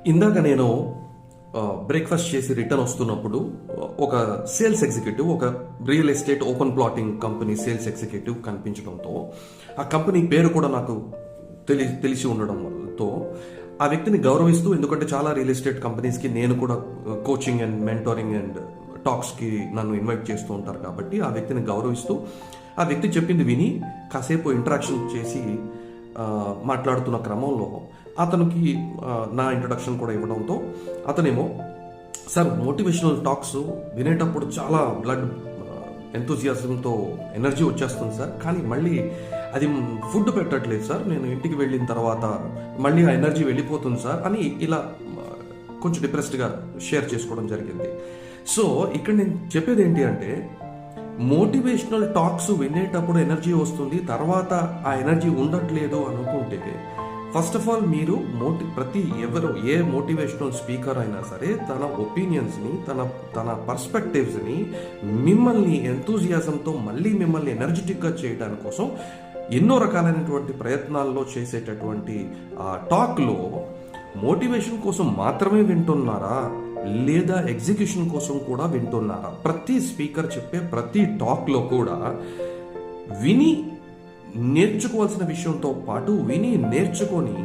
ఇందాక నేను బ్రేక్ఫాస్ట్ చేసి రిటర్న్ వస్తున్నప్పుడు ఒక సేల్స్ ఎగ్జిక్యూటివ్, ఒక real estate open plotting company sales executive కనిపించడంతో, ఆ కంపెనీ పేరు కూడా నాకు తెలిసి ఉండడంతో ఆ వ్యక్తిని గౌరవిస్తూ, ఎందుకంటే చాలా రియల్ ఎస్టేట్ కంపెనీస్కి నేను కూడా కోచింగ్ అండ్ మెంటోరింగ్ అండ్ టాక్స్కి నన్ను ఇన్వైట్ చేస్తూ ఉంటారు కాబట్టి ఆ వ్యక్తిని గౌరవిస్తూ ఆ వ్యక్తి చెప్పింది విని కాసేపు ఇంటరాక్షన్ చేసి మాట్లాడుతున్న క్రమంలో అతనికి నా ఇంట్రడక్షన్ కూడా ఇవ్వడంతో అతనేమో, సార్ మోటివేషనల్ టాక్స్ వినేటప్పుడు చాలా బ్లడ్ ఎంతూజియాజంతో ఎనర్జీ వచ్చేస్తుంది సార్, కానీ మళ్ళీ అది ఫుడ్ పెట్టట్లేదు సార్, నేను ఇంటికి వెళ్ళిన తర్వాత మళ్ళీ ఆ ఎనర్జీ వెళ్ళిపోతుంది సార్ అని ఇలా కొంచెం డిప్రెస్డ్గా షేర్ చేసుకోవడం జరిగింది. సో ఇక్కడ నేను చెప్పేది ఏంటి అంటే, మోటివేషనల్ టాక్స్ వినేటప్పుడు ఎనర్జీ వస్తుంది, తర్వాత ఆ ఎనర్జీ ఉండట్లేదు అనుకుంటే, ఫస్ట్ ఆఫ్ ఆల్ మీరు ఏ మోటివేషనల్ స్పీకర్ అయినా సరే తన ఒపీనియన్స్ని, తన పర్స్పెక్టివ్స్ని మిమ్మల్ని ఎంతూజియాజంతో మళ్ళీ మిమ్మల్ని ఎనర్జెటిక్గా చేయడానికి కోసం ఎన్నో రకాలైనటువంటి ప్రయత్నాల్లో చేసేటటువంటి ఆ టాక్లో మోటివేషన్ కోసం మాత్రమే వింటున్నారా లేదా ఎగ్జిక్యూషన్ కోసం కూడా వింటున్నారా? ప్రతి స్పీకర్ చెప్పే ప్రతి టాక్లో కూడా విని నేర్చుకోవాల్సిన విషయంతో పాటు విని నేర్చుకొని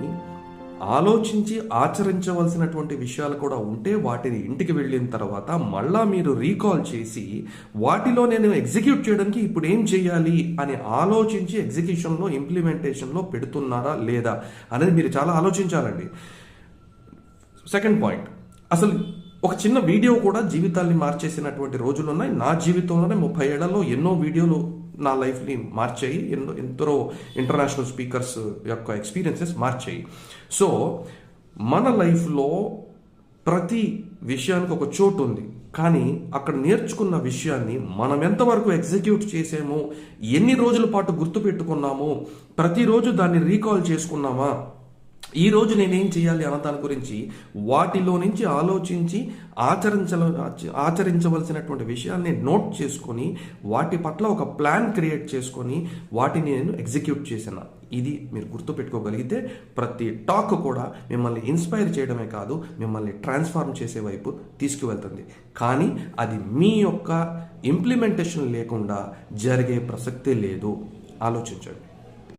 ఆలోచించి ఆచరించవలసినటువంటి విషయాలు కూడా ఉంటే వాటిని ఇంటికి వెళ్ళిన తర్వాత మళ్ళా మీరు రీకాల్ చేసి వాటిలో నేను ఎగ్జిక్యూట్ చేయడానికి ఇప్పుడు ఏం చేయాలి అని ఆలోచించి ఎగ్జిక్యూషన్లో, ఇంప్లిమెంటేషన్లో పెడుతున్నారా లేదా అనేది మీరు చాలా ఆలోచించాలండి. సెకండ్ పాయింట్, అసలు ఒక చిన్న వీడియో కూడా జీవితాల్ని మార్చేసినటువంటి రోజులు ఉన్నాయి. నా జీవితంలోనే 30 ఏళ్లలో ఎన్నో వీడియోలు నా లైఫ్ని మార్చాయి, ఎందరో ఇంటర్నేషనల్ స్పీకర్స్ యొక్క ఎక్స్పీరియన్సెస్ మార్చాయి. సో మన లైఫ్లో ప్రతి విషయానికి ఒక చోటు ఉంది, కానీ అక్కడ నేర్చుకున్న విషయాన్ని మనం ఎంతవరకు ఎగ్జిక్యూట్ చేసామో, ఎన్ని రోజుల పాటు గుర్తుపెట్టుకున్నామో, ప్రతిరోజు దాన్ని రీకాల్ చేసుకున్నామా, ఈ రోజు నేనేం చేయాలి అన్న దాని గురించి వాటిలో నుంచి ఆలోచించి ఆచరించవలసినటువంటి విషయాల్ని నోట్ చేసుకొని వాటి పట్ల ఒక ప్లాన్ క్రియేట్ చేసుకొని వాటిని నేను ఎగ్జిక్యూట్ చేసిన. ఇది మీరు గుర్తుపెట్టుకోగలిగితే ప్రతి టాక్ కూడా మిమ్మల్ని ఇన్స్పైర్ చేయడమే కాదు, మిమ్మల్ని ట్రాన్స్ఫార్మ్ చేసే వైపు తీసుకువెళ్తుంది. కానీ అది మీ యొక్క ఇంప్లిమెంటేషన్ లేకుండా జరిగే ప్రసక్తే లేదు. ఆలోచించండి.